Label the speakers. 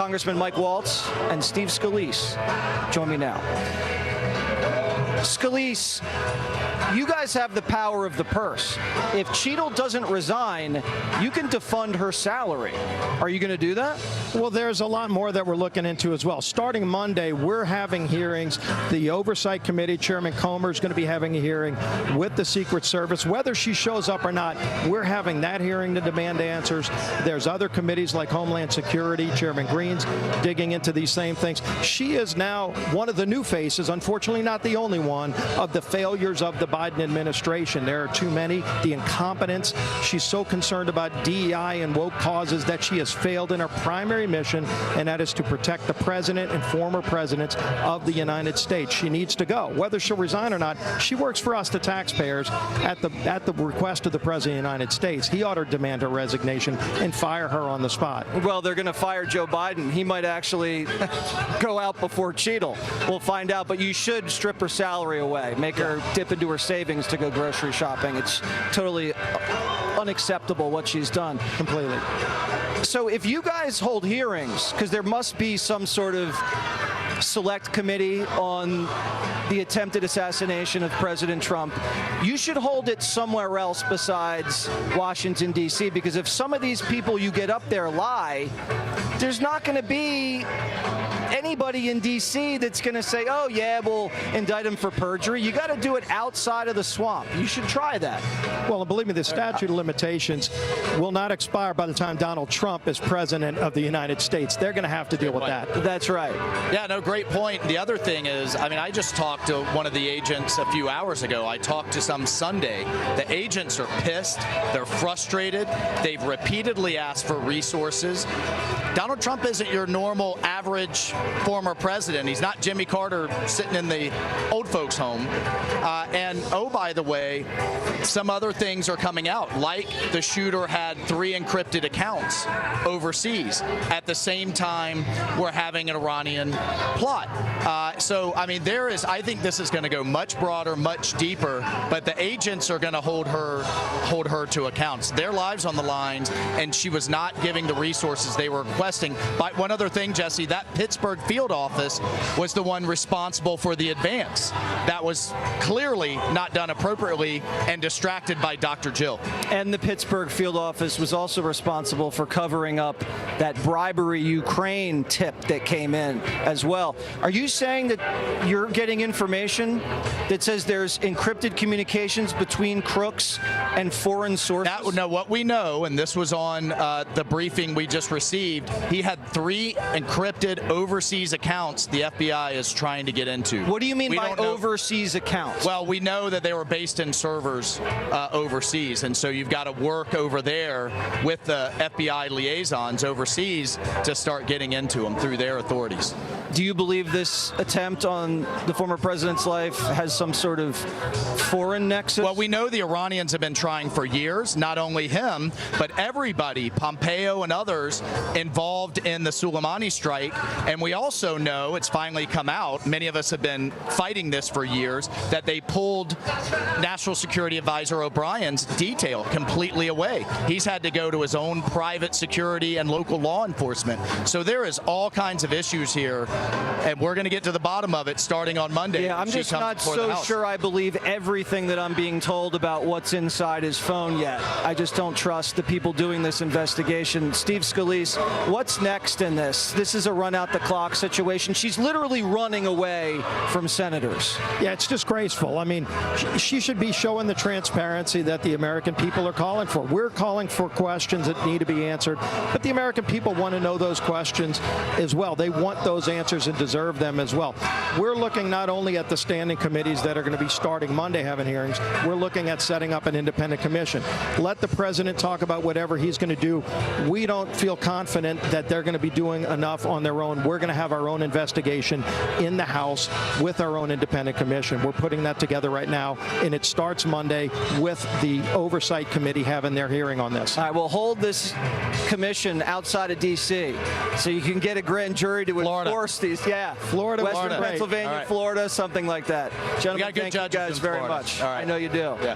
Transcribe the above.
Speaker 1: Congressman Mike Waltz and Steve Scalise join me now. Scalise, you guys have the power of the purse. If Cheadle doesn't resign, you can defund her salary. Are you going to do that?
Speaker 2: Well, there's a lot more that we're looking into as well. Starting Monday, we're having hearings. The Oversight Committee, Chairman Comer is going to be having a hearing with the Secret Service. Whether she shows up or not, we're having that hearing to demand answers. There's other committees like Homeland Security, Chairman Green's digging into these same things. She is now one of the new faces, unfortunately not the only one, of the failures of the Biden administration. There are too many. The incompetence. She's so concerned about DEI and woke causes that she has failed in her primary mission, and that is to protect the president and former presidents of the United States. She needs to go. Whether she'll resign or not, she works for us, the taxpayers, at the request of the president of the United States. He ought to demand her resignation and fire her on the spot.
Speaker 1: Well, they're going to fire Joe Biden. He might actually go out before Cheadle. We'll find out, but you should strip her salary away, make her dip into her savings to go grocery shopping. It's totally unacceptable what she's done.
Speaker 2: Completely.
Speaker 1: So if you guys hold hearings, because there must be some sort of select committee on the attempted assassination of President Trump, you should hold it somewhere else besides Washington, D.C., because if some of these people you get up there lie, there's not going to be anybody in D.C. that's going to say, oh, yeah, we'll indict him for perjury. You got to do it outside of the swamp. You should try that.
Speaker 2: Well, and believe me, the statute of limitations will not expire by the time Donald Trump is president of the United States. They're going to have to deal with that.
Speaker 1: That's right.
Speaker 3: Yeah, no, great point. The other thing is, I mean, I just talked to one of the agents a few hours ago. I talked to some Sunday. The agents are pissed. They're frustrated. They've repeatedly asked for resources. Donald Trump isn't your normal average former president. He's not Jimmy Carter sitting in the old folks' home. And, oh, by the way, some other things are coming out, like the shooter had 3 encrypted accounts overseas. At the same time, we're having an Iranian plot. So, I mean, I think this is going to go much broader, much deeper, but the agents are going to hold her to account. Their lives on the lines, and she was not giving the resources they were requesting. But one other thing, Jesse, that Pittsburgh field office was the one responsible for the advance. That was clearly not done appropriately and distracted by Dr. Jill.
Speaker 1: And the Pittsburgh field office was also responsible for covering up that bribery Ukraine tip that came in as well. Are you saying that you're getting information that says there's encrypted communications between crooks and foreign sources?
Speaker 3: No, what we know, and this was on the briefing we just received, he had 3 encrypted overseas accounts the FBI is trying to get into.
Speaker 1: What do you mean by overseas accounts?
Speaker 3: Well, we know that they were based in servers overseas, and so you've got to work over there with the FBI liaisons overseas to start getting into them through their authorities.
Speaker 1: Do you believe this attempt on the former president's life has some sort of foreign nexus?
Speaker 3: Well, we know the Iranians have been trying for years, not only him, but everybody, Pompeo and others, involved in the Soleimani strike. And we also know, it's finally come out, many of us have been fighting this for years, that they pulled National Security Advisor O'Brien's detail completely away. He's had to go to his own private security and local law enforcement. So there is all kinds of issues here, and we're going to get to the bottom of it starting on Monday.
Speaker 1: Yeah, I'm just not so sure I believe everything that I'm being told about what's inside his phone yet. I just don't trust the people doing this investigation. Steve Scalise, what's next in this? This is a run-out-the-clock situation. She's literally running away from senators.
Speaker 2: Yeah, it's disgraceful. I mean, she should be showing the transparency that the American people are calling for. We're calling for questions that need to be answered, but the American people want to know those questions as well. They want those answers and deserve them as well. We're looking not only at the standing committees that are going to be starting Monday having hearings, we're looking at setting up an independent commission. Let the president talk about whatever he's going to do. We don't feel confident that they're going to be doing enough on their own. We're going to have our own investigation in the House with our own independent commission. We're putting that together right now, and it starts Monday with the Oversight Committee having their hearing on this.
Speaker 1: All right, we'll hold this commission outside of D.C. so you can get a grand jury to enforce these. Yeah,
Speaker 2: Florida,
Speaker 1: Western Pennsylvania, Florida, something like that. Gentlemen, thank you guys very much.
Speaker 3: All right.
Speaker 1: I know you do.
Speaker 3: Yeah.